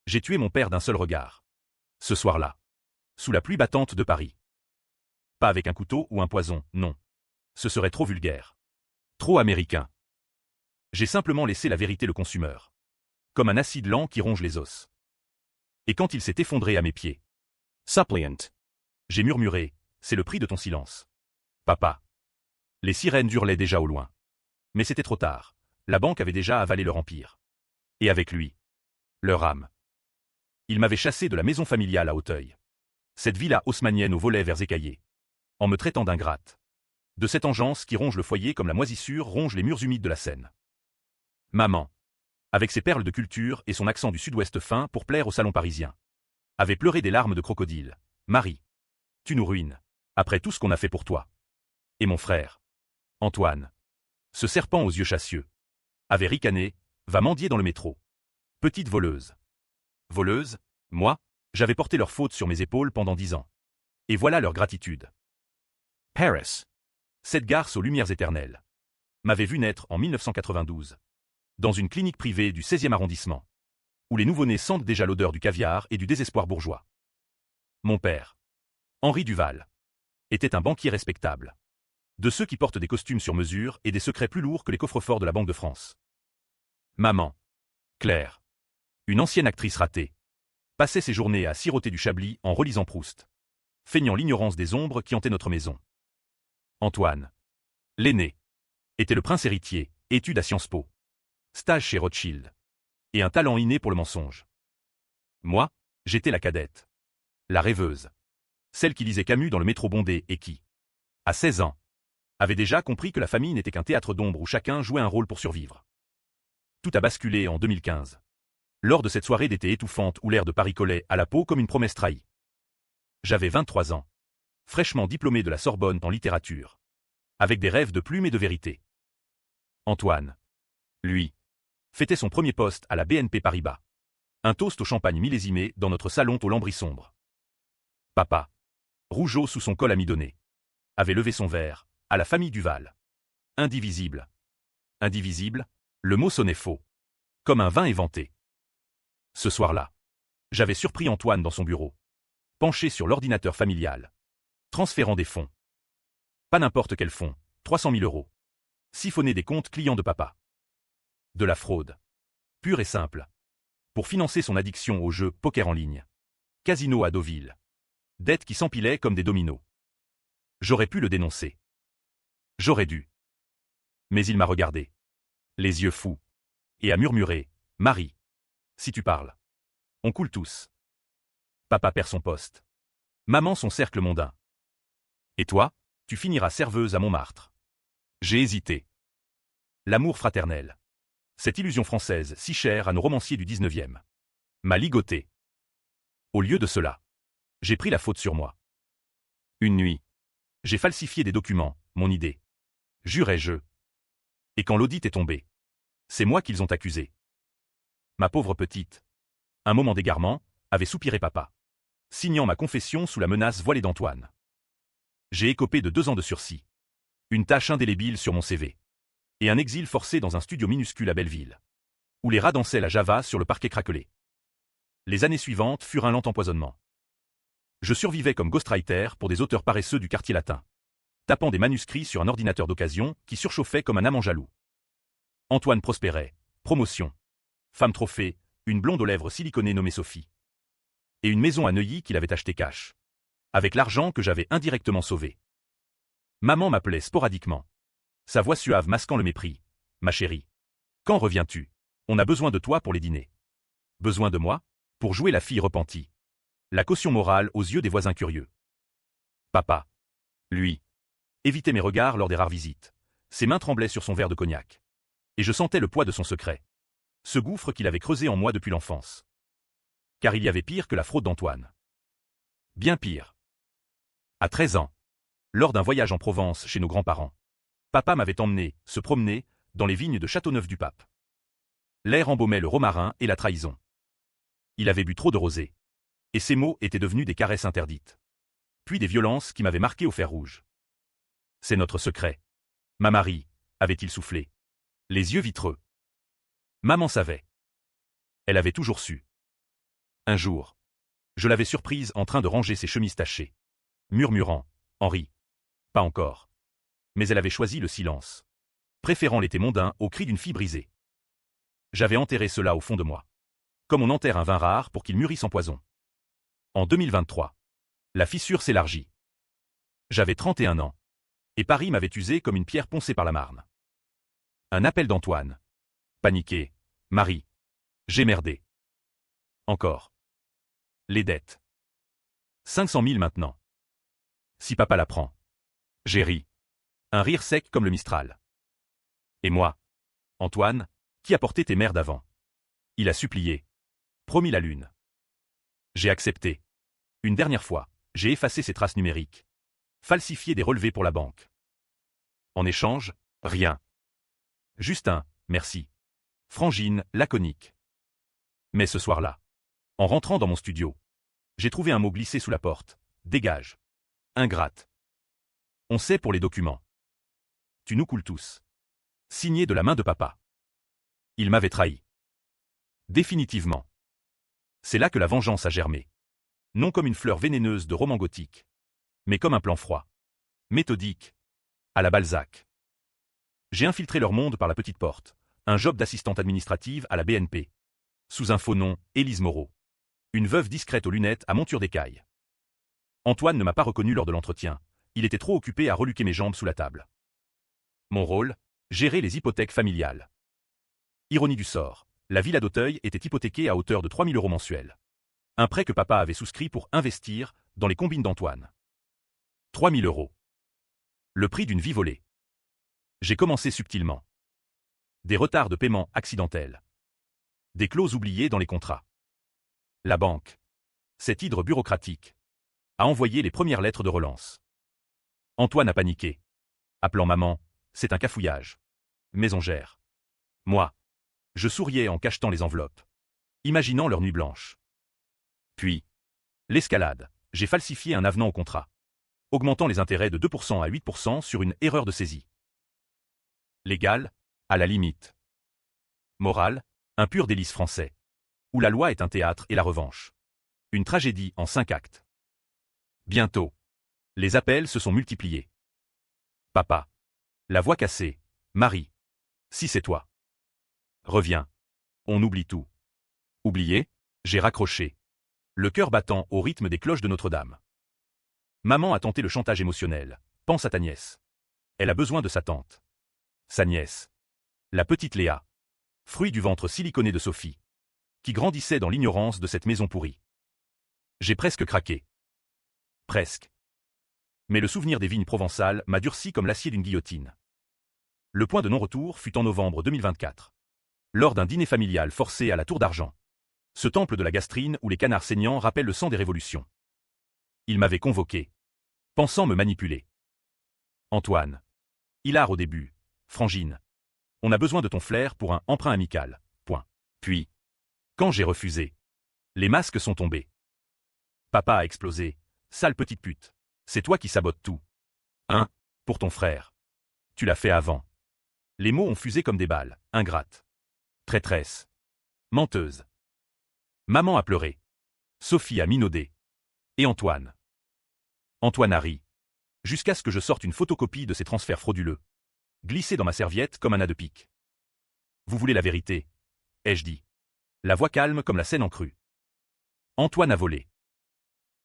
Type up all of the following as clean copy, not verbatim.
J'ai tué mon père d'un seul regard. Ce soir-là. Sous la pluie battante de Paris. Pas avec un couteau ou un poison, non. Ce serait trop vulgaire. Trop américain. J'ai simplement laissé la vérité le consumeur. Comme un acide lent qui ronge les os. Et quand il s'est effondré à mes pieds. Suppliant. J'ai murmuré, c'est le prix de ton silence. Papa. Les sirènes hurlaient déjà au loin. Mais c'était trop tard. La banque avait déjà avalé leur empire. Et avec lui. Leur âme. Il m'avait chassé de la maison familiale à Auteuil. Cette villa haussmannienne aux volets verts écaillés. En me traitant d'ingrate. De cette engeance qui ronge le foyer comme la moisissure ronge les murs humides de la Seine. Maman. Avec ses perles de culture et son accent du sud-ouest fin pour plaire au salon parisien. Avait pleuré des larmes de crocodile. Marie. Tu nous ruines. Après tout ce qu'on a fait pour toi. Et mon frère. Antoine. Ce serpent aux yeux chassieux. Avait ricané, va mendier dans le métro. Petite voleuse. Voleuse, moi, j'avais porté leur faute sur mes épaules pendant 10 ans. Et voilà leur gratitude. Paris. Cette garce aux lumières éternelles. M'avait vu naître en 1992. Dans une clinique privée du 16e arrondissement. Où les nouveau-nés sentent déjà l'odeur du caviar et du désespoir bourgeois. Mon père. Henri Duval. Était un banquier respectable. De ceux qui portent des costumes sur mesure et des secrets plus lourds que les coffres-forts de la Banque de France. Maman. Claire. Une ancienne actrice ratée. Passait ses journées à siroter du Chablis en relisant Proust. Feignant l'ignorance des ombres qui hantaient notre maison. Antoine. L'aîné. Était le prince héritier, études à Sciences Po. Stage chez Rothschild. Et un talent inné pour le mensonge. Moi, j'étais la cadette. La rêveuse. Celle qui lisait Camus dans le métro bondé et qui, à 16 ans, avait déjà compris que la famille n'était qu'un théâtre d'ombre où chacun jouait un rôle pour survivre. Tout a basculé en 2015. Lors de cette soirée d'été étouffante où l'air de Paris collait à la peau comme une promesse trahie. J'avais 23 ans. Fraîchement diplômé de la Sorbonne en littérature. Avec des rêves de plume et de vérité. Antoine. Lui. Fêtait son premier poste à la BNP Paribas. Un toast au champagne millésimé dans notre salon au lambris sombre. Papa. Rougeau sous son col amidonné. Avait levé son verre, à la famille Duval. Indivisible. Indivisible, le mot sonnait faux. Comme un vin éventé. Ce soir-là. J'avais surpris Antoine dans son bureau. Penché sur l'ordinateur familial. Transférant des fonds. Pas n'importe quel fonds, 300 000 €. Siphonner des comptes clients de papa. De la fraude. Pure et simple. Pour financer son addiction au jeu poker en ligne. Casino à Deauville. Dettes qui s'empilaient comme des dominos. J'aurais pu le dénoncer. J'aurais dû. Mais il m'a regardé. Les yeux fous. Et a murmuré, Marie. Si tu parles. On coule tous. Papa perd son poste. Maman son cercle mondain. Et toi, tu finiras serveuse à Montmartre. J'ai hésité. L'amour fraternel. Cette illusion française si chère à nos romanciers du 19e. M'a ligoté. Au lieu de cela, j'ai pris la faute sur moi. Une nuit. J'ai falsifié des documents, mon idée. Jurais-je. Et quand l'audit est tombé, c'est moi qu'ils ont accusé. Ma pauvre petite. Un moment d'égarement, avait soupiré papa. Signant ma confession sous la menace voilée d'Antoine. J'ai écopé de 2 ans de sursis. Une tâche indélébile sur mon CV. Et un exil forcé dans un studio minuscule à Belleville. Où les rats dansaient la java sur le parquet craquelé. Les années suivantes furent un lent empoisonnement. Je survivais comme ghostwriter pour des auteurs paresseux du quartier latin. Tapant des manuscrits sur un ordinateur d'occasion qui surchauffait comme un amant jaloux. Antoine prospérait. Promotion. Femme trophée, une blonde aux lèvres siliconées nommée Sophie. Et une maison à Neuilly qu'il avait achetée cash. Avec l'argent que j'avais indirectement sauvé. Maman m'appelait sporadiquement. Sa voix suave masquant le mépris. Ma chérie. Quand reviens-tu? On a besoin de toi pour les dîners. Besoin de moi? Pour jouer la fille repentie. La caution morale aux yeux des voisins curieux. Papa. Lui. Évitait mes regards lors des rares visites. Ses mains tremblaient sur son verre de cognac. Et je sentais le poids de son secret. Ce gouffre qu'il avait creusé en moi depuis l'enfance. Car il y avait pire que la fraude d'Antoine. Bien pire. À 13 ans. Lors d'un voyage en Provence chez nos grands-parents. Papa m'avait emmené, se promener, dans les vignes de Châteauneuf-du-Pape. L'air embaumait le romarin et la trahison. Il avait bu trop de rosé. Et ses mots étaient devenus des caresses interdites. Puis des violences qui m'avaient marqué au fer rouge. C'est notre secret. Ma Marie, avait-il soufflé. Les yeux vitreux. Maman savait. Elle avait toujours su. Un jour, je l'avais surprise en train de ranger ses chemises tachées, murmurant « Henri, pas encore ». Mais elle avait choisi le silence, préférant l'été mondain au cri d'une fille brisée. J'avais enterré cela au fond de moi, comme on enterre un vin rare pour qu'il mûrisse en poison. En 2023, la fissure s'élargit. J'avais 31 ans, et Paris m'avait usé comme une pierre poncée par la Marne. Un appel d'Antoine. Paniqué. Marie. J'ai merdé. Encore. Les dettes. 500 000 maintenant. Si papa la prend. J'ai ri. Un rire sec comme le Mistral. Et moi, Antoine, qui a porté tes merdes avant? Il a supplié. Promis la lune. J'ai accepté. Une dernière fois, j'ai effacé ses traces numériques. Falsifié des relevés pour la banque. En échange, rien. Juste un « merci ». Frangine, laconique. Mais ce soir-là, en rentrant dans mon studio, j'ai trouvé un mot glissé sous la porte. Dégage. Ingrate. On sait pour les documents. Tu nous coules tous. Signé de la main de papa. Il m'avait trahi. Définitivement. C'est là que la vengeance a germé. Non comme une fleur vénéneuse de roman gothique, mais comme un plan froid, méthodique, à la Balzac. J'ai infiltré leur monde par la petite porte, un job d'assistante administrative à la BNP. Sous un faux nom, Élise Moreau. Une veuve discrète aux lunettes à monture d'écaille. Antoine ne m'a pas reconnu lors de l'entretien, il était trop occupé à reluquer mes jambes sous la table. Mon rôle, gérer les hypothèques familiales. Ironie du sort, la villa d'Auteuil était hypothéquée à hauteur de 3 000 € mensuels. Un prêt que papa avait souscrit pour investir dans les combines d'Antoine. 3 000 €. Le prix d'une vie volée. J'ai commencé subtilement. Des retards de paiement accidentels. Des clauses oubliées dans les contrats. La banque, cet hydre bureaucratique, a envoyé les premières lettres de relance. Antoine a paniqué. Appelant maman, c'est un cafouillage. Mais on gère. Moi, je souriais en cachetant les enveloppes, imaginant leur nuit blanche. Puis, l'escalade, j'ai falsifié un avenant au contrat, augmentant les intérêts de 2% à 8% sur une erreur de saisie. Légal, à la limite. Moral, un pur délice français, où la loi est un théâtre et la revanche. Une tragédie en 5 actes. Bientôt, les appels se sont multipliés. Papa. La voix cassée. Marie. Si c'est toi. Reviens. On oublie tout. Oublié? J'ai raccroché. Le cœur battant au rythme des cloches de Notre-Dame. Maman a tenté le chantage émotionnel. Pense à ta nièce. Elle a besoin de sa tante. Sa nièce. La petite Léa. Fruit du ventre siliconé de Sophie. Qui grandissait dans l'ignorance de cette maison pourrie. J'ai presque craqué. Presque. Mais le souvenir des vignes provençales m'a durci comme l'acier d'une guillotine. Le point de non-retour fut en novembre 2024. Lors d'un dîner familial forcé à la Tour d'Argent. Ce temple de la gastrine où les canards saignants rappellent le sang des révolutions. Il m'avait convoqué, pensant me manipuler. Antoine. Hilar au début. Frangine. On a besoin de ton flair pour un emprunt amical. Point. Puis, quand j'ai refusé, les masques sont tombés. Papa a explosé. Sale petite pute. C'est toi qui sabotes tout. Hein? Pour ton frère. Tu l'as fait avant. Les mots ont fusé comme des balles. Ingrate. Traîtresse. Menteuse. Maman a pleuré. Sophie a minaudé. Et Antoine. Antoine a ri. Jusqu'à ce que je sorte une photocopie de ces transferts frauduleux. Glissée dans ma serviette comme un nœud de pique. Vous voulez la vérité? Ai-je dit. La voix calme comme la Seine en crue. Antoine a volé.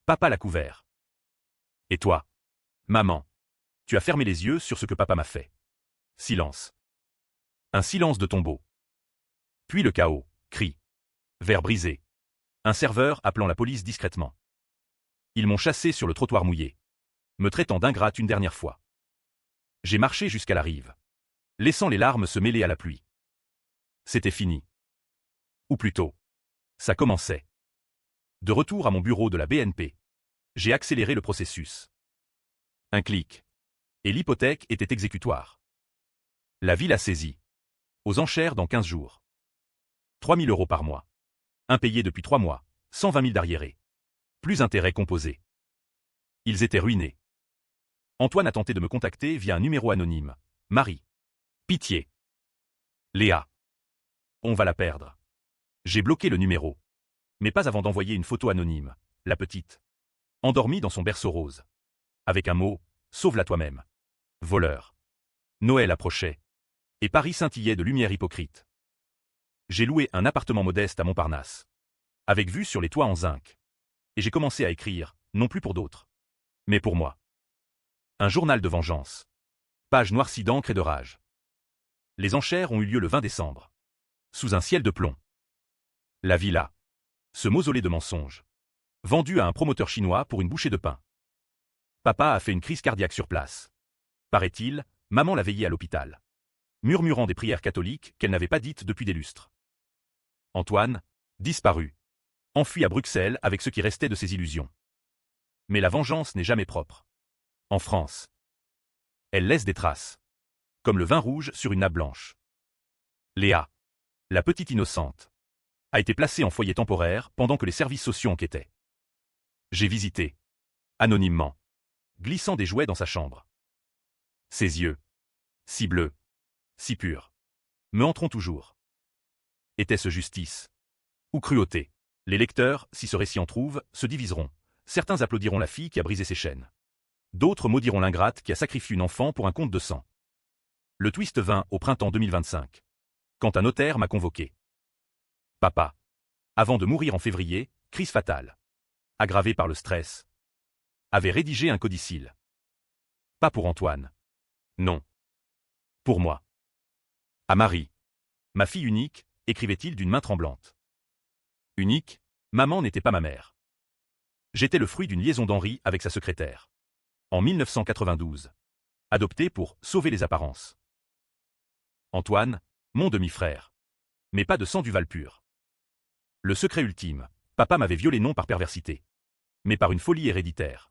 Papa l'a couvert. Et toi? Maman. Tu as fermé les yeux sur ce que papa m'a fait. Silence. Un silence de tombeau. Puis le chaos, cri. Verre brisé. Un serveur appelant la police discrètement. Ils m'ont chassé sur le trottoir mouillé, me traitant d'ingrate une dernière fois. J'ai marché jusqu'à la rive, laissant les larmes se mêler à la pluie. C'était fini. Ou plutôt, ça commençait. De retour à mon bureau de la BNP, j'ai accéléré le processus. Un clic. Et l'hypothèque était exécutoire. La ville a saisi. Aux enchères dans 15 jours. 3 000 € par mois. Impayés depuis 3 mois, 120 000 d'arriérés. Plus intérêts composés. Ils étaient ruinés. Antoine a tenté de me contacter via un numéro anonyme. Marie. Pitié. Léa. On va la perdre. J'ai bloqué le numéro. Mais pas avant d'envoyer une photo anonyme, la petite, endormie dans son berceau rose. Avec un mot, sauve-la toi-même. Voleur. Noël approchait. Et Paris scintillait de lumière hypocrite. J'ai loué un appartement modeste à Montparnasse. Avec vue sur les toits en zinc. Et j'ai commencé à écrire, non plus pour d'autres. Mais pour moi. Un journal de vengeance. Page noircie d'encre et de rage. Les enchères ont eu lieu le 20 décembre. Sous un ciel de plomb. La villa. Ce mausolée de mensonges. Vendu à un promoteur chinois pour une bouchée de pain. Papa a fait une crise cardiaque sur place. Paraît-il, maman l'a veillé à l'hôpital. Murmurant des prières catholiques qu'elle n'avait pas dites depuis des lustres. Antoine, disparu. Enfui à Bruxelles avec ce qui restait de ses illusions. Mais la vengeance n'est jamais propre. En France. Elle laisse des traces. Comme le vin rouge sur une nappe blanche. Léa, la petite innocente, a été placée en foyer temporaire pendant que les services sociaux enquêtaient. J'ai visité. Anonymement. Glissant des jouets dans sa chambre. Ses yeux. Si bleus. Si purs. Me hanteront toujours. Était-ce justice? Ou cruauté? Les lecteurs, si ce récit en trouve, se diviseront. Certains applaudiront la fille qui a brisé ses chaînes. D'autres maudiront l'ingrate qui a sacrifié une enfant pour un compte de sang. Le twist vint au printemps 2025. Quand un notaire m'a convoqué. Papa. Avant de mourir en février, crise fatale. Aggravée par le stress. Avait rédigé un codicille. Pas pour Antoine. Non. Pour moi. À Marie. Ma fille unique, écrivait-il d'une main tremblante. Unique, maman n'était pas ma mère. J'étais le fruit d'une liaison d'Henri avec sa secrétaire. En 1992. Adopté pour sauver les apparences. Antoine, mon demi-frère. Mais pas de sang Duval pur. Le secret ultime, papa m'avait violé non par perversité. Mais par une folie héréditaire.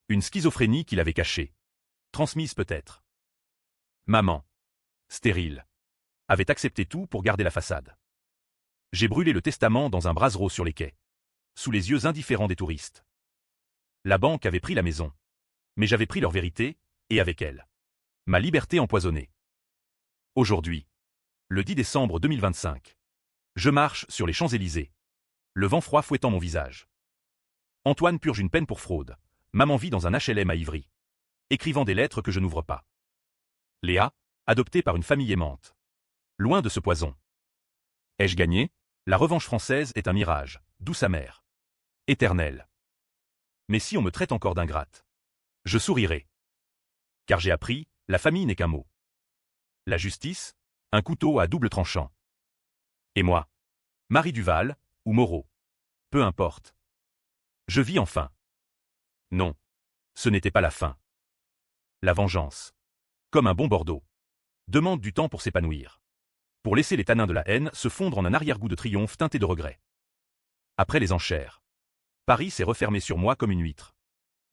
Une schizophrénie qu'il avait cachée. Transmise peut-être. Maman. Stérile. Avait accepté tout pour garder la façade. J'ai brûlé le testament dans un brasero sur les quais. Sous les yeux indifférents des touristes. La banque avait pris la maison. Mais j'avais pris leur vérité, et avec elle. Ma liberté empoisonnée. Aujourd'hui. Le 10 décembre 2025. Je marche sur les Champs-Élysées. Le vent froid fouettant mon visage. Antoine purge une peine pour fraude. Maman vit dans un HLM à Ivry. Écrivant des lettres que je n'ouvre pas. Léa, adoptée par une famille aimante. Loin de ce poison. Ai-je gagné? La revanche française est un mirage, douce amère. Éternelle. Mais si on me traite encore d'ingrate, je sourirai. Car j'ai appris, la famille n'est qu'un mot. La justice, un couteau à double tranchant. Et moi, Marie Duval, ou Moreau. Peu importe. Je vis enfin. Non. Ce n'était pas la fin. La vengeance. Comme un bon Bordeaux. Demande du temps pour s'épanouir. Pour laisser les tanins de la haine se fondre en un arrière-goût de triomphe teinté de regret. Après les enchères. Paris s'est refermé sur moi comme une huître.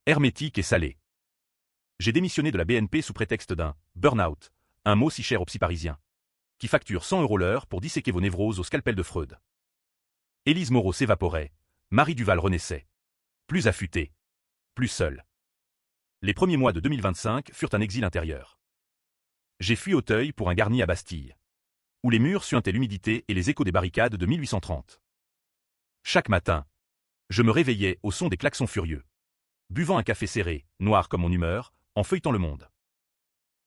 Hermétique et salée. J'ai démissionné de la BNP sous prétexte d'un burn-out, un mot si cher aux psy parisiens, qui facture 100 € l'heure pour disséquer vos névroses au scalpel de Freud. Élise Moreau s'évaporait, Marie Duval renaissait. Plus affûtée. Plus seule. Les premiers mois de 2025 furent un exil intérieur. J'ai fui Auteuil pour un garni à Bastille, où les murs suintaient l'humidité et les échos des barricades de 1830. Chaque matin, je me réveillais au son des klaxons furieux, buvant un café serré, noir comme mon humeur, en feuilletant Le Monde.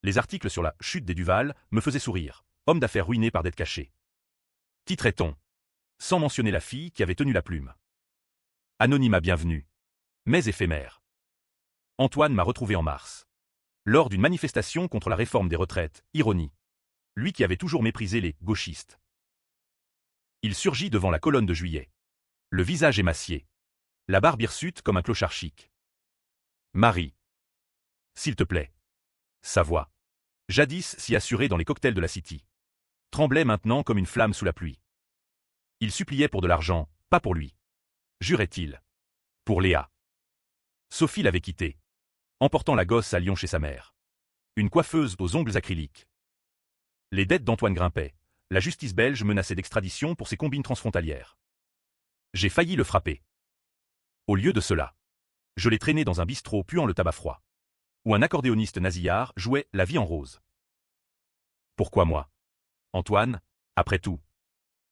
Les articles sur la chute des Duval me faisaient sourire, homme d'affaires ruiné par dettes cachées. Titrait-on, sans mentionner la fille qui avait tenu la plume. Anonymat bienvenue, mais éphémère. Antoine m'a retrouvé en mars. Lors d'une manifestation contre la réforme des retraites, ironie. Lui qui avait toujours méprisé les gauchistes. Il surgit devant la colonne de Juillet. Le visage émacié. La barbe hirsute comme un clochard chic. Marie. S'il te plaît. Sa voix. Jadis si assurée dans les cocktails de la City. Tremblait maintenant comme une flamme sous la pluie. Il suppliait pour de l'argent, pas pour lui. Jurait-il. Pour Léa. Sophie l'avait quitté. Emportant la gosse à Lyon chez sa mère. Une coiffeuse aux ongles acryliques. Les dettes d'Antoine grimpaient. La justice belge menaçait d'extradition pour ses combines transfrontalières. J'ai failli le frapper. Au lieu de cela, je l'ai traîné dans un bistrot puant le tabac froid, où un accordéoniste nasillard jouait La vie en rose. Pourquoi moi? Antoine, après tout.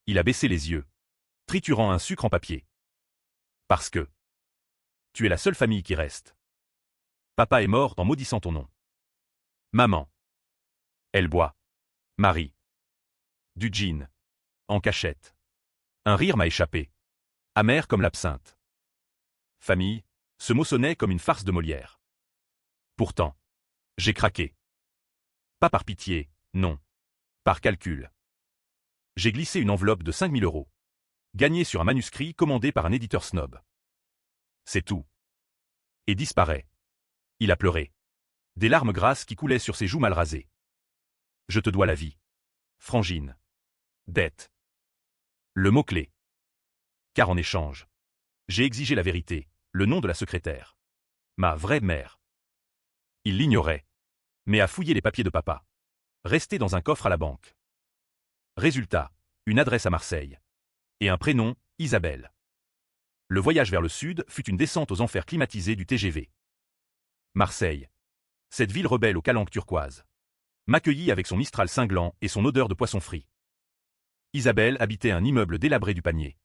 Il a baissé les yeux, triturant un sucre en papier. Parce que tu es la seule famille qui reste. Papa est mort en maudissant ton nom. Maman. Elle boit. Marie. Du gin. En cachette. Un rire m'a échappé. Amer comme l'absinthe. Famille, ce mot sonnait comme une farce de Molière. Pourtant, j'ai craqué. Pas par pitié, non. Par calcul. J'ai glissé une enveloppe de 5000 €. Gagnée sur un manuscrit commandé par un éditeur snob. C'est tout. Et disparaît. Il a pleuré. Des larmes grasses qui coulaient sur ses joues mal rasées. Je te dois la vie. Frangine. Dette. Le mot-clé. Car en échange, j'ai exigé la vérité, le nom de la secrétaire. Ma vraie mère. Il l'ignorait, mais a fouillé les papiers de papa. Restés dans un coffre à la banque. Résultat, une adresse à Marseille. Et un prénom, Isabelle. Le voyage vers le sud fut une descente aux enfers climatisés du TGV. Marseille. Cette ville rebelle aux calanques turquoises. M'accueillit avec son Mistral cinglant et son odeur de poisson frit. Isabelle habitait un immeuble délabré du Panier.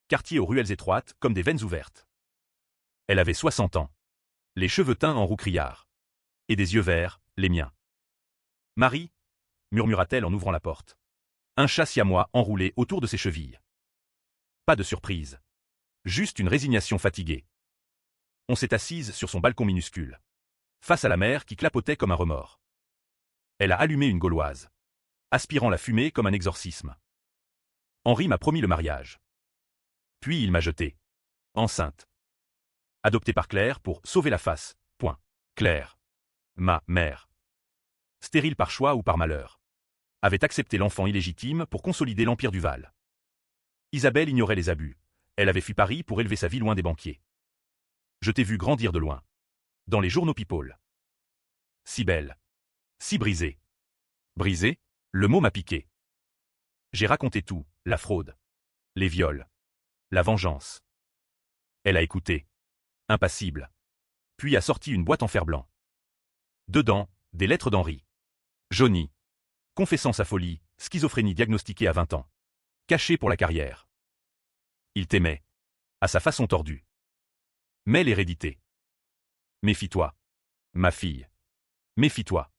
Quartier aux ruelles étroites comme des veines ouvertes. Elle avait 60 ans. Les cheveux teints en roux criard. Et des yeux verts, les miens. Marie, murmura-t-elle en ouvrant la porte. Un chat siamois enroulé autour de ses chevilles. Pas de surprise. Juste une résignation fatiguée. On s'est assise sur son balcon minuscule. Face à la mer qui clapotait comme un remords. Elle a allumé une gauloise. Aspirant la fumée comme un exorcisme. Henri m'a promis le mariage. Puis il m'a jeté. Enceinte. Adoptée par Claire pour sauver la face. Point. Claire. Ma mère. Stérile par choix ou par malheur. Avait accepté l'enfant illégitime pour consolider l'empire du Val. Isabelle ignorait les abus. Elle avait fui Paris pour élever sa vie loin des banquiers. Je t'ai vu grandir de loin. Dans les journaux People. Si belle. Si brisée. Brisée, le mot m'a piqué. J'ai raconté tout, la fraude. Les viols. La vengeance. Elle a écouté. Impassible. Puis a sorti une boîte en fer-blanc. Dedans, des lettres d'Henri. Jaunies. Confessant sa folie, schizophrénie diagnostiquée à 20 ans. Caché pour la carrière. Il t'aimait. À sa façon tordue. Mais l'hérédité. Méfie-toi. Ma fille. Méfie-toi.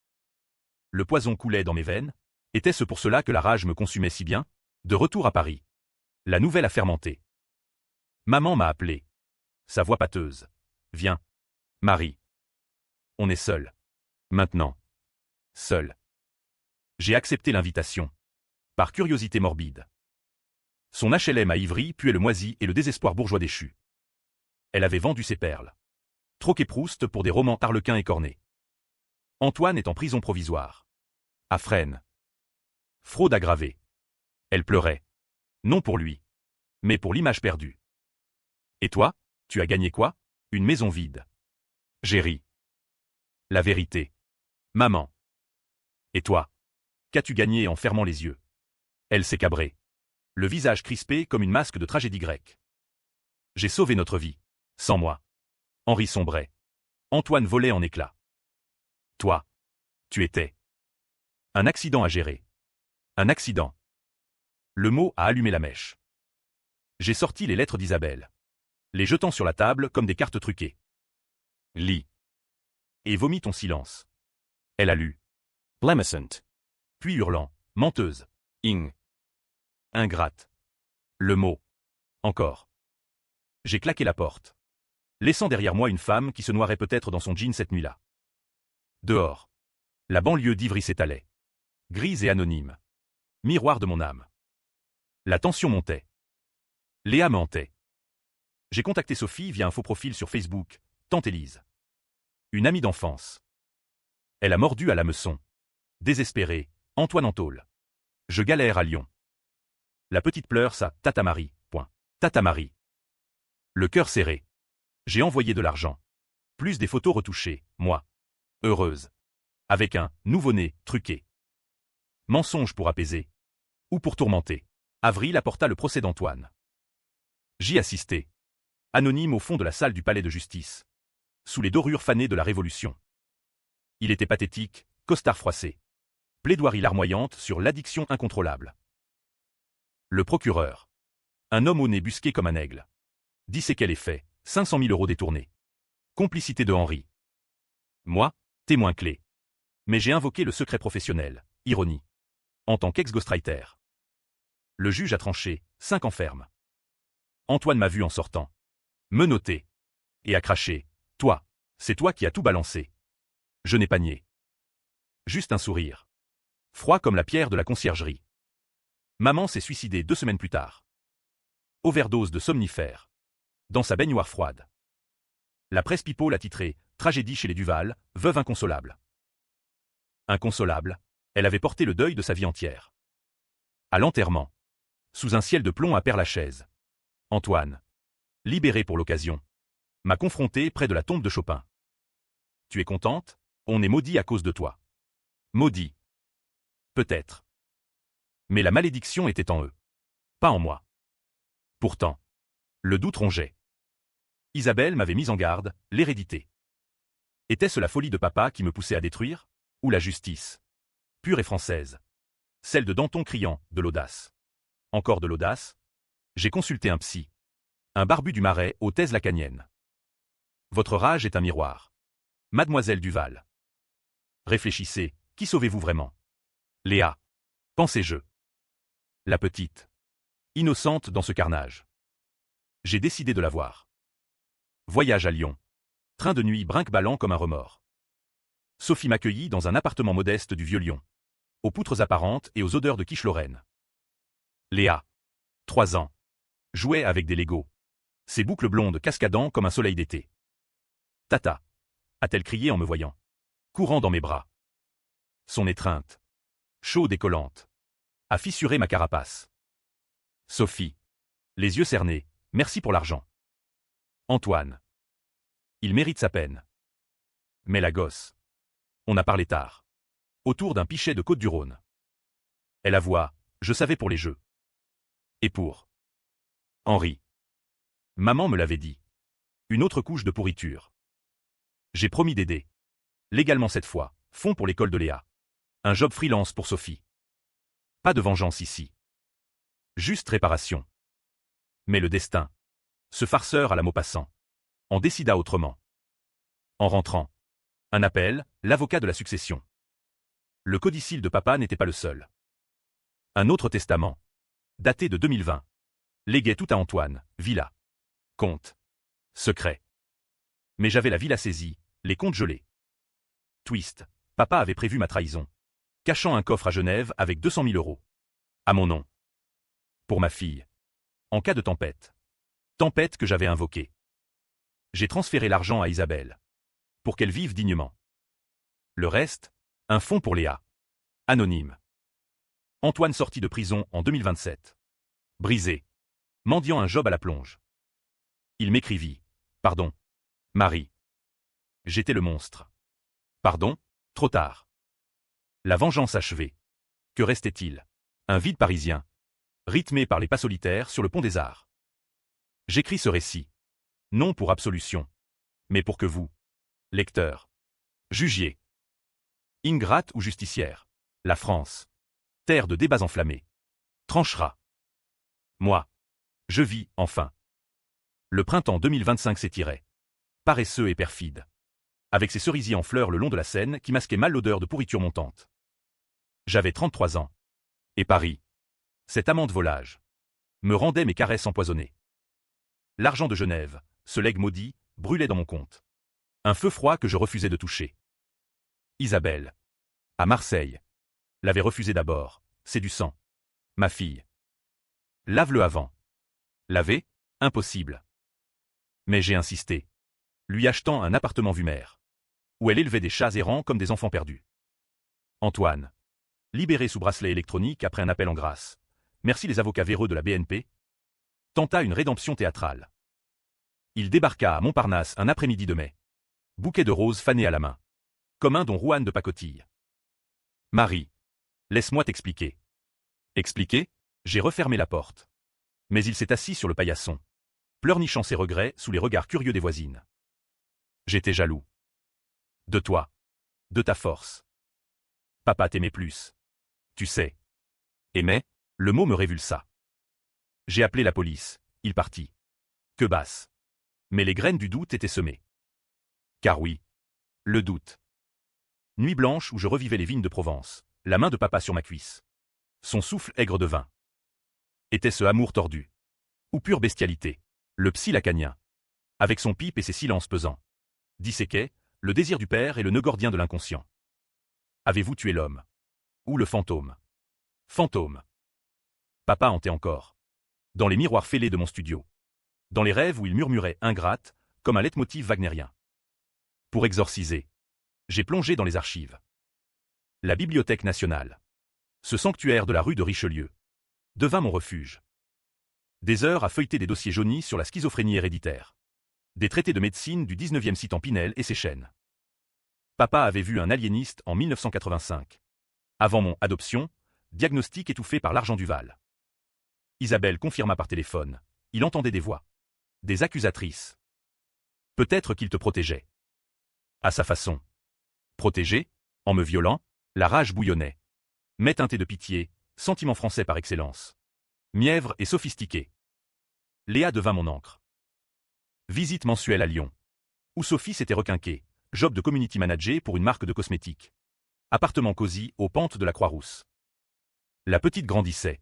Le poison coulait dans mes veines. Était-ce pour cela que la rage me consumait si bien? De retour à Paris. La nouvelle a fermenté. Maman m'a appelé. Sa voix pâteuse. Viens. Marie. On est seul. Maintenant. Seul. J'ai accepté l'invitation. Par curiosité morbide. Son HLM à Ivry puait le moisi et le désespoir bourgeois déchu. Elle avait vendu ses perles. Troqué Proust pour des romans harlequins écornés. Antoine est en prison provisoire. À Fresnes. Fraude aggravée. Elle pleurait. Non pour lui. Mais pour l'image perdue. Et toi, tu as gagné quoi? Une maison vide. J'ai ri. La vérité. Maman. Et toi? Qu'as-tu gagné en fermant les yeux? Elle s'est cabrée. Le visage crispé comme une masque de tragédie grecque. J'ai sauvé notre vie. Sans moi. Henri sombrait. Antoine volait en éclats. Toi. Tu étais. Un accident à gérer. Un accident. Le mot a allumé la mèche. J'ai sorti les lettres d'Isabelle. Les jetant sur la table comme des cartes truquées. Lis. Et vomis ton silence. Elle a lu. Blemescent. Puis hurlant. Menteuse. Ing. Ingrate. Le mot. Encore. J'ai claqué la porte. Laissant derrière moi une femme qui se noirait peut-être dans son jean cette nuit-là. Dehors. La banlieue d'Ivry s'étalait. Grise et anonyme. Miroir de mon âme. La tension montait. Léa me hantait. J'ai contacté Sophie via un faux profil sur Facebook, Tante Élise. Une amie d'enfance. Elle a mordu à l'hameçon. Désespérée, Antoine en tôle. Je galère à Lyon. La petite pleure sa Tata Marie. Point. Tata Marie. Le cœur serré. J'ai envoyé de l'argent. Plus des photos retouchées, moi. Heureuse. Avec un nouveau-né truqué. Mensonge pour apaiser. Ou pour tourmenter. Avril apporta le procès d'Antoine. J'y assistai. Anonyme au fond de la salle du palais de justice. Sous les dorures fanées de la Révolution. Il était pathétique, costard froissé. Plaidoirie larmoyante sur l'addiction incontrôlable. Le procureur. Un homme au nez busqué comme un aigle. Disséquer les faits, 500 000 € détournés. Complicité de Henri. Moi, témoin clé. Mais j'ai invoqué le secret professionnel, ironie. En tant qu'ex-ghostwriter. Le juge a tranché, 5 ans ferme. Antoine m'a vu en sortant. Menotté. Et a craché. Toi, c'est toi qui as tout balancé. Je n'ai pas nié. Juste un sourire. Froid comme la pierre de la conciergerie. Maman s'est suicidée 2 semaines plus tard. Overdose de somnifères. Dans sa baignoire froide. La presse People l'a titré « Tragédie chez les Duval, veuve inconsolable ». Inconsolable, elle avait porté le deuil de sa vie entière. À l'enterrement. Sous un ciel de plomb à Père-Lachaise. Antoine, libéré pour l'occasion, m'a confronté près de la tombe de Chopin. Tu es contente? On est maudit à cause de toi. Maudit. Peut-être. Mais la malédiction était en eux. Pas en moi. Pourtant, le doute rongeait. Isabelle m'avait mis en garde, l'hérédité. Était-ce la folie de papa qui me poussait à détruire? Ou la justice? Pure et française. Celle de Danton criant, de l'audace. Encore de l'audace? J'ai consulté un psy. Un barbu du Marais, aux thèses lacaniennes. Votre rage est un miroir. Mademoiselle Duval. Réfléchissez, qui sauvez-vous vraiment? Léa. Pensez-je. La petite. Innocente dans ce carnage. J'ai décidé de la voir. Voyage à Lyon. Train de nuit brinque-ballant comme un remords. Sophie m'accueillit dans un appartement modeste du Vieux-Lyon. Aux poutres apparentes et aux odeurs de quiche Lorraine. Léa. 3 ans. Jouait avec des Legos. Ses boucles blondes cascadant comme un soleil d'été. Tata. A-t-elle crié en me voyant. Courant dans mes bras. Son étreinte. Chaude et collante. A fissuré ma carapace. Sophie. Les yeux cernés. Merci pour l'argent. Antoine. Il mérite sa peine. Mais la gosse. On a parlé tard. Autour d'un pichet de Côte-du-Rhône. Elle avoua, je savais pour les jeux. Et pour Henri. Maman me l'avait dit. Une autre couche de pourriture. J'ai promis d'aider. Légalement cette fois, fonds pour l'école de Léa. Un job freelance pour Sophie. Pas de vengeance ici. Juste réparation. Mais le destin. Ce farceur à la Maupassant. En décida autrement. En rentrant. Un appel, l'avocat de la succession. Le codicile de papa n'était pas le seul. Un autre testament. Daté de 2020. Léguait tout à Antoine, villa. Compte. Secret. Mais j'avais la villa saisie, les comptes gelés. Twist. Papa avait prévu ma trahison. Cachant un coffre à Genève avec 200 000 €. À mon nom. Pour ma fille. En cas de tempête. Tempête que j'avais invoquée. J'ai transféré l'argent à Isabelle. Pour qu'elle vive dignement. Le reste, un fonds pour Léa. Anonyme. Antoine sorti de prison en 2027. Brisé. Mendiant un job à la plonge. Il m'écrivit. Pardon. Marie. J'étais le monstre. Pardon, trop tard. La vengeance achevée. Que restait-il? Un vide parisien. Rythmé par les pas solitaires sur le pont des Arts. J'écris ce récit. Non pour absolution. Mais pour que vous, lecteurs, jugiez. Ingrate ou justicière. La France. Terre de débats enflammés. Tranchera. Moi. Je vis, enfin. Le printemps 2025 s'étirait. Paresseux et perfide. Avec ses cerisiers en fleurs le long de la Seine qui masquaient mal l'odeur de pourriture montante. J'avais 33 ans. Et Paris. Cet amant de volage. Me rendait mes caresses empoisonnées. L'argent de Genève, ce legs maudit, brûlait dans mon compte. Un feu froid que je refusais de toucher. Isabelle. À Marseille. L'avait refusé d'abord. C'est du sang. Ma fille. Lave-le avant. Laver? Impossible. Mais j'ai insisté. Lui achetant un appartement vue mer. Où elle élevait des chats errants comme des enfants perdus. Antoine. Libéré sous bracelet électronique après un appel en grâce. Merci les avocats véreux de la BNP. Tenta une rédemption théâtrale. Il débarqua à Montparnasse un après-midi de mai. Bouquet de roses fanées à la main. Comme un don Juan de pacotille. Marie. Laisse-moi t'expliquer. Expliquer? J'ai refermé la porte. Mais il s'est assis sur le paillasson. Pleurnichant ses regrets sous les regards curieux des voisines. J'étais jaloux. De toi. De ta force. Papa t'aimait plus. Tu sais. Aimait, le mot me révulsa. J'ai appelé la police, il partit. Que basse. Mais les graines du doute étaient semées. Car oui, le doute. Nuit blanche où je revivais les vignes de Provence, la main de papa sur ma cuisse. Son souffle aigre de vin. Était-ce amour tordu? Ou pure bestialité? Le psy lacanien. Avec son pipe et ses silences pesants. Disséquait, le désir du père et le nœud gordien de l'inconscient. Avez-vous tué l'homme? Ou le fantôme? Fantôme. Papa hantait encore. Dans les miroirs fêlés de mon studio. Dans les rêves où il murmurait ingrate, comme un leitmotiv wagnérien. Pour exorciser. J'ai plongé dans les archives. La Bibliothèque nationale. Ce sanctuaire de la rue de Richelieu. Devint mon refuge. Des heures à feuilleter des dossiers jaunis sur la schizophrénie héréditaire. Des traités de médecine du 19e citant Pinel et ses chaînes. Papa avait vu un aliéniste en 1985. Avant mon adoption, diagnostic étouffé par l'argent Duval. Isabelle confirma par téléphone. Il entendait des voix. Des accusatrices. Peut-être qu'il te protégeait. À sa façon. Protéger, en me violant, la rage bouillonnait. Mais teinté de pitié, sentiment français par excellence. Mièvre et sophistiqué. Léa devint mon encre. Visite mensuelle à Lyon. Où Sophie s'était requinquée, job de community manager pour une marque de cosmétiques. Appartement cosy aux pentes de la Croix-Rousse. La petite grandissait.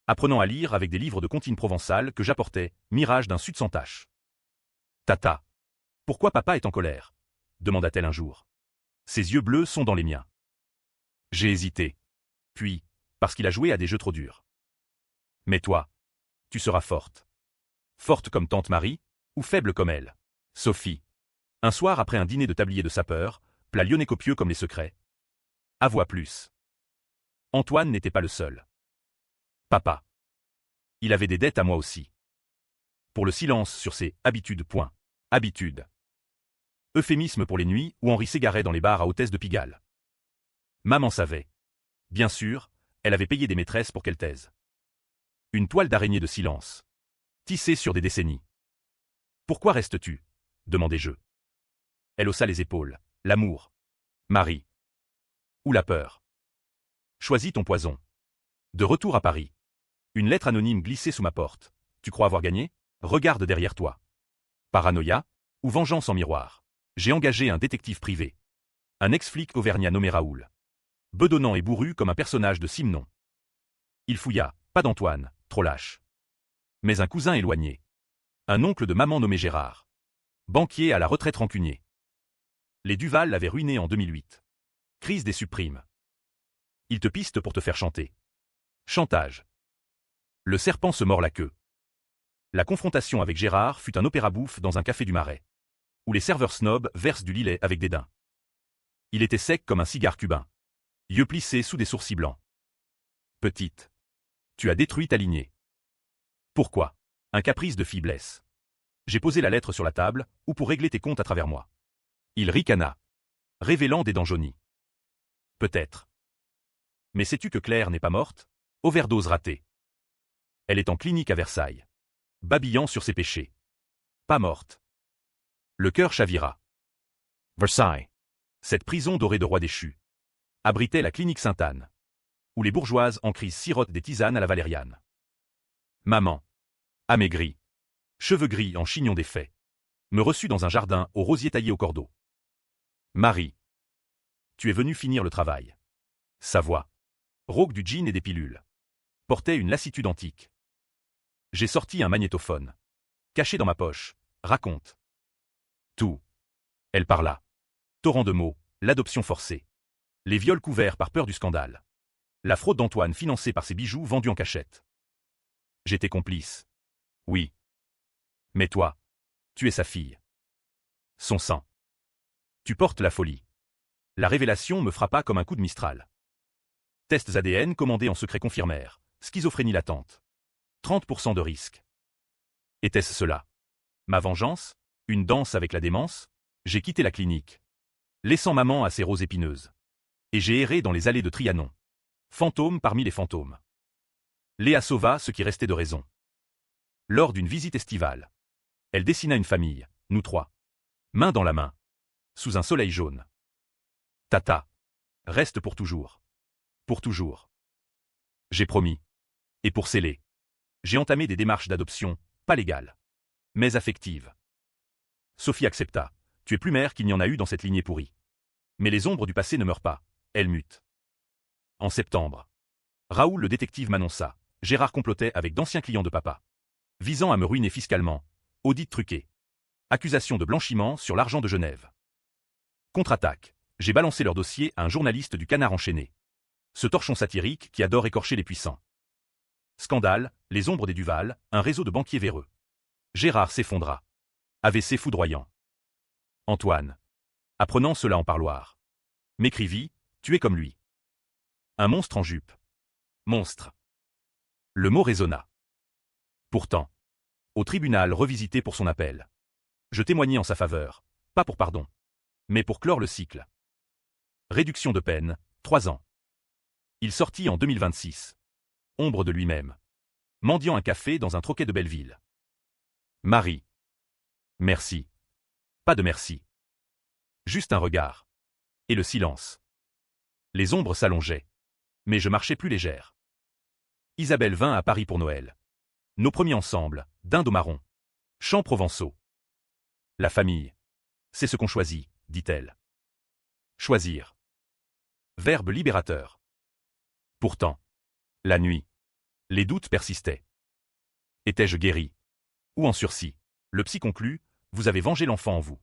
Apprenant à lire avec des livres de comptines provençales que j'apportais, mirage d'un sud sans tache. Tata. Pourquoi papa est en colère? Demanda-t-elle un jour. Ses yeux bleus sont dans les miens. J'ai hésité. Puis, parce qu'il a joué à des jeux trop durs. Mais toi, tu seras forte. Forte comme tante Marie, ou faible comme elle. Sophie. Un soir après un dîner de tablier de sapeur, plat lyonnais copieux comme les secrets. Avoua plus. Antoine n'était pas le seul. Papa. Il avait des dettes à moi aussi. Pour le silence sur ses habitudes. Habitudes. Euphémisme pour les nuits où Henri s'égarait dans les bars à hôtesse de Pigalle. Maman savait. Bien sûr, elle avait payé des maîtresses pour qu'elle taise. Une toile d'araignée de silence. Tissée sur des décennies. Pourquoi restes-tu? Demandai-je. Elle haussa les épaules. L'amour. Marie. Ou la peur. Choisis ton poison. De retour à Paris. Une lettre anonyme glissée sous ma porte. Tu crois avoir gagné? Regarde derrière toi. Paranoïa, ou vengeance en miroir. J'ai engagé un détective privé. Un ex-flic auvergnat nommé Raoul. Bedonnant et bourru comme un personnage de Simon. Il fouilla, pas d'Antoine, trop lâche. Mais un cousin éloigné. Un oncle de maman nommé Gérard. Banquier à la retraite rancunier. Les Duval l'avaient ruiné en 2008. Crise des subprimes. Il te piste pour te faire chanter. Chantage. Le serpent se mord la queue. La confrontation avec Gérard fut un opéra-bouffe dans un café du Marais. Où les serveurs snobs versent du lilet avec dédain. Il était sec comme un cigare cubain. Yeux plissés sous des sourcils blancs. Petite. Tu as détruit ta lignée. Pourquoi? Un caprice de faiblesse. J'ai posé la lettre sur la table, ou pour régler tes comptes à travers moi. Il ricana. Révélant des dents jaunies. Peut-être. Mais sais-tu que Claire n'est pas morte? Overdose ratée. Elle est en clinique à Versailles. Babillant sur ses péchés. Pas morte. Le cœur chavira. Versailles. Cette prison dorée de roi déchu. Abritait la clinique Sainte-Anne. Où les bourgeoises en crise sirotent des tisanes à la valériane. Maman. Amaigrie. Cheveux gris en chignon défait. Me reçut dans un jardin aux rosiers taillés au cordeau. Marie. Tu es venue finir le travail. Sa voix. Rauque du gin et des pilules. Portait une lassitude antique. J'ai sorti un magnétophone. Caché dans ma poche. Raconte. Tout. Elle parla. Torrent de mots, l'adoption forcée. Les viols couverts par peur du scandale. La fraude d'Antoine financée par ses bijoux vendus en cachette. J'étais complice. Oui. Mais toi, tu es sa fille. Son sang. Tu portes la folie. La révélation me frappa comme un coup de Mistral. Tests ADN commandés en secret confirmèrent. Schizophrénie latente. 30% de risque. Était-ce cela? Ma vengeance? Une danse avec la démence? J'ai quitté la clinique. Laissant maman à ses roses épineuses. Et j'ai erré dans les allées de Trianon. Fantôme parmi les fantômes. Léa sauva ce qui restait de raison. Lors d'une visite estivale. Elle dessina une famille, nous trois. Main dans la main. Sous un soleil jaune. Tata. Reste pour toujours. Pour toujours. J'ai promis. Et pour sceller. J'ai entamé des démarches d'adoption, pas légales. mais affective. Sophie accepta. Tu es plus mère qu'il n'y en a eu dans cette lignée pourrie. Mais les ombres du passé ne meurent pas, elles mutent. En septembre, Raoul le détective m'annonça. Gérard complotait avec d'anciens clients de papa, visant à me ruiner fiscalement. Audit truqué. Accusation de blanchiment sur l'argent de Genève. Contre-attaque. J'ai balancé leur dossier à un journaliste du Canard enchaîné. Ce torchon satirique qui adore écorcher les puissants. Scandale, les ombres des Duval, un réseau de banquiers véreux. Gérard s'effondra. AVC foudroyant. Antoine, apprenant cela en parloir, m'écrivit, tu es comme lui. Un monstre en jupe. Monstre. Le mot résonna. Pourtant, au tribunal revisité pour son appel, je témoignai en sa faveur, pas pour pardon, mais pour clore le cycle. Réduction de peine, 3 ans. Il sortit en 2026. Ombre de lui-même. Mendiant un café dans un troquet de Belleville. Marie. Merci. Pas de merci. Juste un regard. Et le silence. Les ombres s'allongeaient. Mais je marchais plus légère. Isabelle vint à Paris pour Noël. Nos premiers ensemble, dinde au marron. Chants provençaux. La famille. C'est ce qu'on choisit, dit-elle. Choisir. Verbe libérateur. Pourtant, la nuit, les doutes persistaient. Étais-je guéri? Ou en sursis? Le psy conclut, vous avez vengé l'enfant en vous.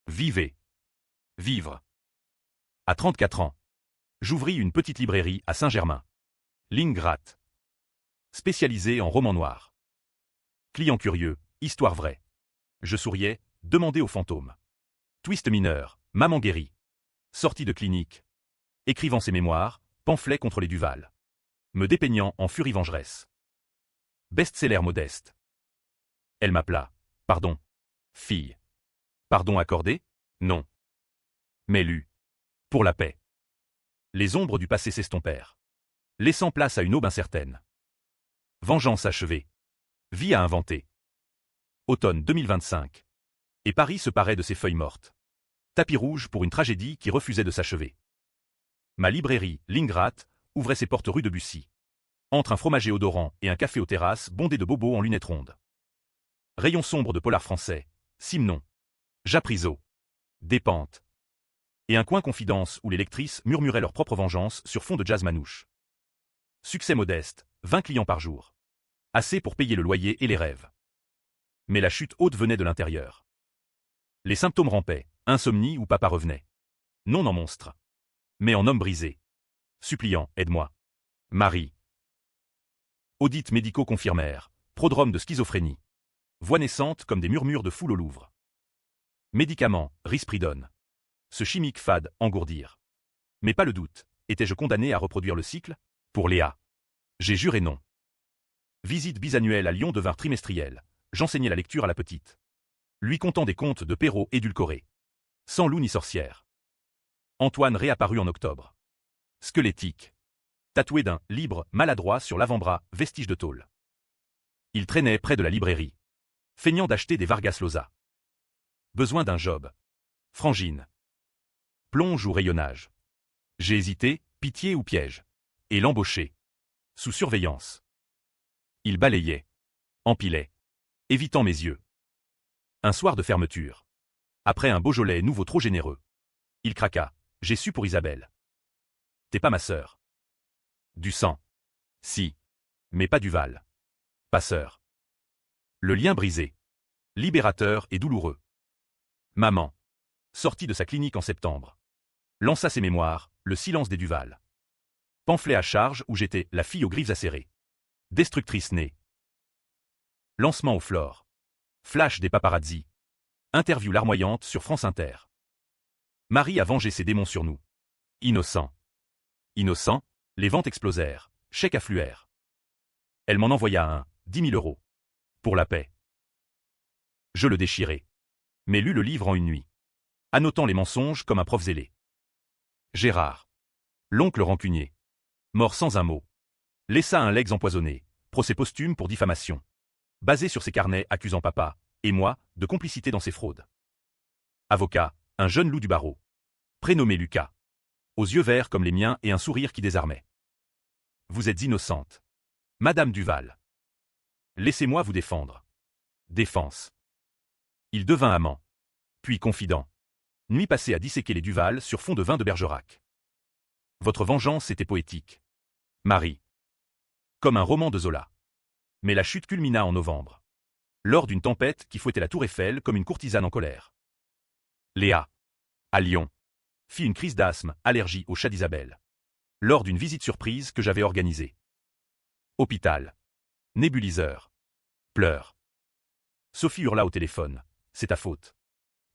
Vivez. Vivre. À 34 ans, j'ouvris une petite librairie à Saint-Germain. Ligne gratte. Spécialisée en romans noirs. Client curieux, histoire vraie. Je souriais, demandais aux fantômes. Twist mineur, maman guérie. Sortie de clinique. Écrivant ses mémoires, pamphlet contre les Duval. Me dépeignant en furie vengeresse. Best-seller modeste. Elle m'appela. Pardon. Fille. Pardon accordé? Non. Mais lu. Pour la paix. Les ombres du passé s'estompèrent. Laissant place à une aube incertaine. Vengeance achevée. Vie à inventer. Automne 2025. Et Paris se parait de ses feuilles mortes. Tapis rouge pour une tragédie qui refusait de s'achever. Ma librairie, Lingrat, ouvrait ses portes rue de Bussy. Entre un fromager odorant et un café aux terrasses bondé de bobos en lunettes rondes. Rayon sombre de polar français, Simon, Japrisot, Dépente. Et un coin confidence où les lectrices murmuraient leur propre vengeance sur fond de jazz manouche. Succès modeste, 20 clients par jour. Assez pour payer le loyer et les rêves. Mais la chute haute venait de l'intérieur. Les symptômes rampaient, insomnie ou papa revenait. Non en monstre. Mais en homme brisé. Suppliant, aide-moi. Marie. Audits médicaux confirmèrent, prodrome de schizophrénie. Voix naissante comme des murmures de foule au Louvre. Médicaments, risperidone. Ce chimique fade, engourdir. Mais pas le doute, étais-je condamné à reproduire le cycle? Pour Léa. J'ai juré non. Visite bisannuelle à Lyon devinrent trimestrielle. J'enseignais la lecture à la petite. Lui contant des contes de Perrault édulcorés. Sans loup ni sorcière. Antoine réapparut en octobre. Squelettique. Tatoué d'un libre maladroit sur l'avant-bras, vestige de tôle. Il traînait près de la librairie. Feignant d'acheter des Vargas Llosa. Besoin d'un job. Frangine. Plonge ou rayonnage. J'ai hésité, pitié ou piège. Et l'embauché. Sous surveillance. Il balayait. Empilait. Évitant mes yeux. Un soir de fermeture. Après un Beaujolais nouveau trop généreux. Il craqua. J'ai su pour Isabelle. T'es pas ma sœur. Du sang. Si. Mais pas Duval. Pas sœur. Le lien brisé. Libérateur et douloureux. Maman. Sortie de sa clinique en septembre. Lança ses mémoires, le silence des Duval. Pamphlet à charge où j'étais la fille aux griffes acérées. Destructrice née. Lancement au Flore. Flash des paparazzi. Interview larmoyante sur France Inter. Marie a vengé ses démons sur nous. Innocent. Innocent, les ventes explosèrent, chèques affluèrent. Elle m'en envoya un, 10 000 euros. Pour la paix. Je le déchirai. Mais lus le livre en une nuit. Annotant les mensonges comme un prof zélé. Gérard. L'oncle rancunier. Mort sans un mot. Laissa un legs empoisonné, procès posthume pour diffamation. Basé sur ses carnets accusant papa, et moi, de complicité dans ses fraudes. Avocat, un jeune loup du barreau. Prénommé Lucas. Aux yeux verts comme les miens et un sourire qui désarmait. Vous êtes innocente. Madame Duval. Laissez-moi vous défendre. Défense. Il devint amant. Puis confident. Nuit passée à disséquer les Duval sur fond de vin de Bergerac. Votre vengeance était poétique. Marie. Comme un roman de Zola. Mais la chute culmina en novembre. Lors d'une tempête qui fouettait la tour Eiffel comme une courtisane en colère. Léa. À Lyon. Fit une crise d'asthme, allergie au chat d'Isabelle. Lors d'une visite surprise que j'avais organisée. Hôpital. Nébuliseur. Pleurs. Sophie hurla au téléphone. C'est ta faute.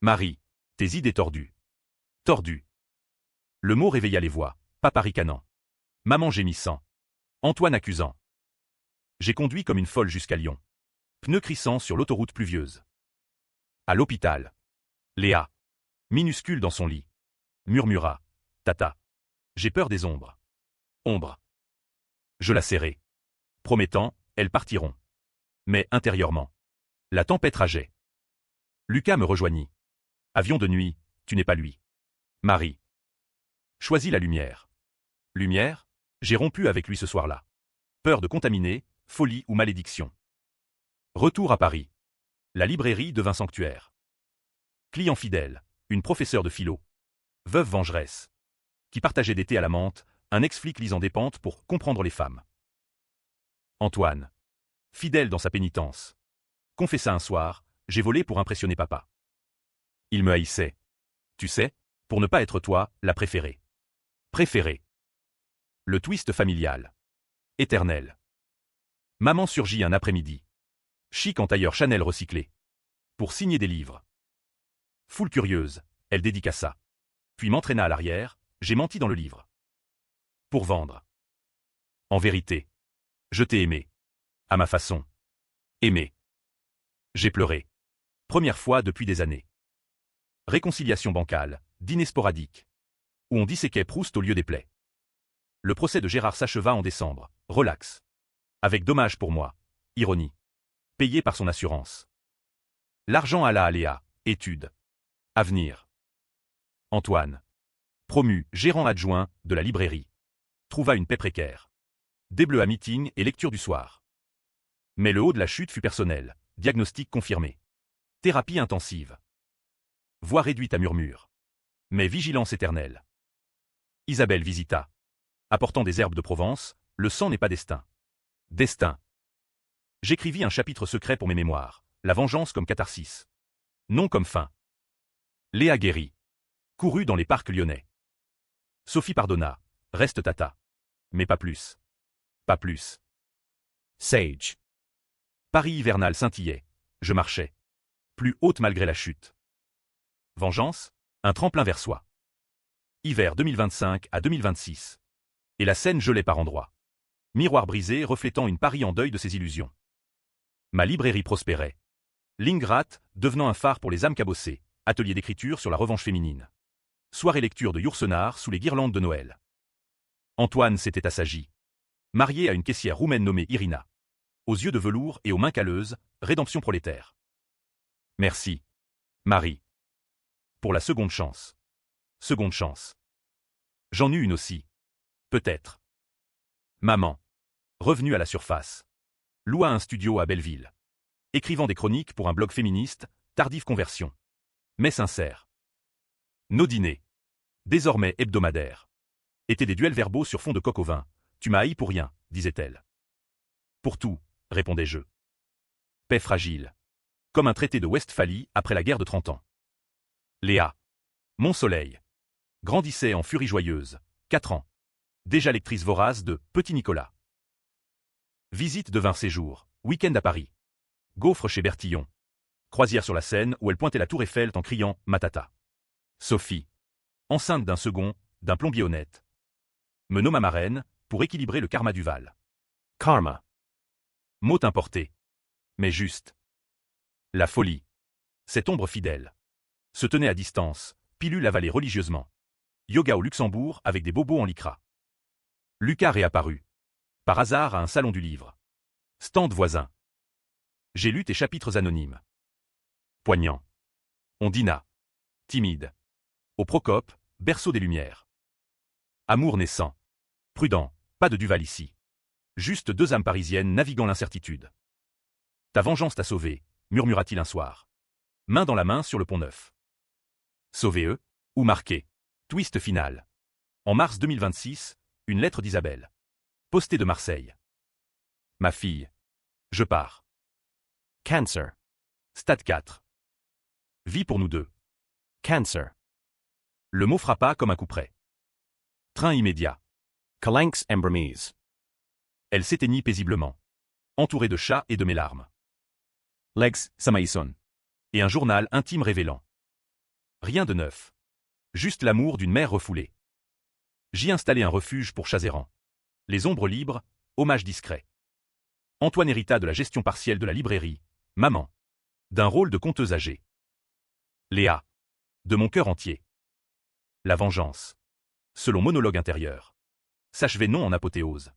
Marie. Tes idées tordues. Tordues. Le mot réveilla les voix. Papa ricanant. Maman gémissant. Antoine accusant. J'ai conduit comme une folle jusqu'à Lyon. Pneus crissants sur l'autoroute pluvieuse. À l'hôpital. Léa. Minuscule dans son lit. Murmura. Tata. J'ai peur des ombres. Ombre. Je la serrai. Promettant, elles partiront. Mais intérieurement. La tempête rageait. Lucas me rejoignit. Avion de nuit, tu n'es pas lui. Marie. Choisis la lumière. Lumière? J'ai rompu avec lui ce soir-là. Peur de contaminer, folie ou malédiction. Retour à Paris. La librairie devint sanctuaire. Client fidèle, une professeure de philo. Veuve vengeresse. Qui partageait des thés à la menthe, un ex-flic lisant des pentes pour comprendre les femmes. Antoine. Fidèle dans sa pénitence. Confessa un soir, j'ai volé pour impressionner papa. Il me haïssait. Tu sais, pour ne pas être toi, la préférée. Préférée. Le twist familial. Éternel. Maman surgit un après-midi. Chic en tailleur Chanel recyclé. Pour signer des livres. Foule curieuse, elle dédicaça. Puis m'entraîna à l'arrière, j'ai menti dans le livre. Pour vendre. En vérité. Je t'ai aimé. À ma façon. Aimé. J'ai pleuré. Première fois depuis des années. Réconciliation bancale, dîner sporadique. Où on disséquait Proust au lieu des plaies. Le procès de Gérard s'acheva en décembre, relax. Avec dommage pour moi, ironie. Payé par son assurance. L'argent alla à Léa, études. Avenir. Antoine. Promu, gérant adjoint, de la librairie. Trouva une paix précaire. Des bleus à meeting et lecture du soir. Mais le haut de la chute fut personnel, diagnostic confirmé. Thérapie intensive. Voix réduite à murmure. Mais vigilance éternelle. Isabelle visita. Apportant des herbes de Provence, le sang n'est pas destin. Destin. J'écrivis un chapitre secret pour mes mémoires, la vengeance comme catharsis. Non comme fin. Léa guérit. Courut dans les parcs lyonnais. Sophie pardonna, reste tata. Mais pas plus. Pas plus. Sage. Paris hivernal scintillait. Je marchais. Plus haute malgré la chute. Vengeance, un tremplin vers soi. Hiver 2025 à 2026. Et la Seine gelait par endroits. Miroir brisé reflétant une Paris en deuil de ses illusions. Ma librairie prospérait. L'Ingrat, devenant un phare pour les âmes cabossées, atelier d'écriture sur la revanche féminine. Soirée lecture de Yourcenar sous les guirlandes de Noël. Antoine s'était assagi. Marié à une caissière roumaine nommée Irina. Aux yeux de velours et aux mains calleuses, rédemption prolétaire. Merci. Marie. Pour la seconde chance. Seconde chance. J'en eus une aussi. Peut-être. Maman. Revenue à la surface. Loua un studio à Belleville. Écrivant des chroniques pour un blog féministe, tardive conversion. Mais sincère. Nos dîners. Désormais hebdomadaires. Étaient des duels verbaux sur fond de coq au vin. Tu m'as haï pour rien, disait-elle. Pour tout, répondais-je. Paix fragile. Comme un traité de Westphalie après la guerre de 30 ans. Léa. Mon soleil. Grandissait en furie joyeuse. 4 ans. Déjà lectrice vorace de Petit Nicolas. Visite devint séjour. Week-end à Paris. Gaufre chez Bertillon. Croisière sur la Seine où elle pointait la tour Eiffel en criant « Matata ». Sophie. Enceinte d'un second, d'un plombier honnête. Me nomma marraine pour équilibrer le karma du Val. Karma. Mot importé. Mais juste. La folie. Cette ombre fidèle. Se tenait à distance, pilule avalée religieusement. Yoga au Luxembourg avec des bobos en lycra. Lucas réapparut. Par hasard à un salon du livre. Stand voisin. J'ai lu tes chapitres anonymes. Poignant. On dîna. Timide. Au Procope, berceau des Lumières. Amour naissant. Prudent, pas de Duval ici. Juste deux âmes parisiennes naviguant l'incertitude. Ta vengeance t'a sauvé, murmura-t-il un soir. Main dans la main sur le Pont-Neuf. Sauvez-eux, ou marquez. Twist final. En mars 2026, une lettre d'Isabelle. Postée de Marseille. Ma fille. Je pars. Cancer. Stade 4. Vie pour nous deux. Cancer. Le mot frappa comme un coup près. Train immédiat. Calanx Embremise. Elle s'éteignit paisiblement. Entourée de chats et de mes larmes. Legs Samaison. Et un journal intime révélant. Rien de neuf. Juste l'amour d'une mère refoulée. J'y installai un refuge pour chats errants. Les ombres libres, hommage discret. Antoine hérita de la gestion partielle de la librairie, maman. D'un rôle de conteuse âgée. Léa. De mon cœur entier. La vengeance. Selon monologue intérieur. S'achevait non en apothéose.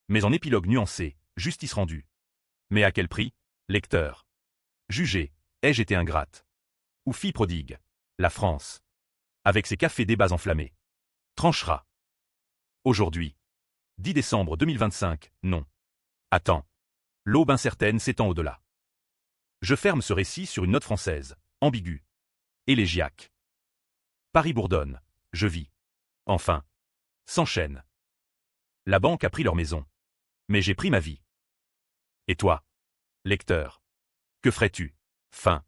Mais en épilogue nuancé, justice rendue. Mais à quel prix, lecteur? Jugez, ai-je été ingrate? Ou fille prodigue? La France. Avec ses cafés débats enflammés. Tranchera. Aujourd'hui. 10 décembre 2025, non. Attends. L'aube incertaine s'étend au-delà. Je ferme ce récit sur une note française, ambiguë. Élégiaque. Paris bourdonne, je vis. Enfin. S'enchaîne. La banque a pris leur maison. Mais j'ai pris ma vie. Et toi? Lecteur. Que ferais-tu? Fin.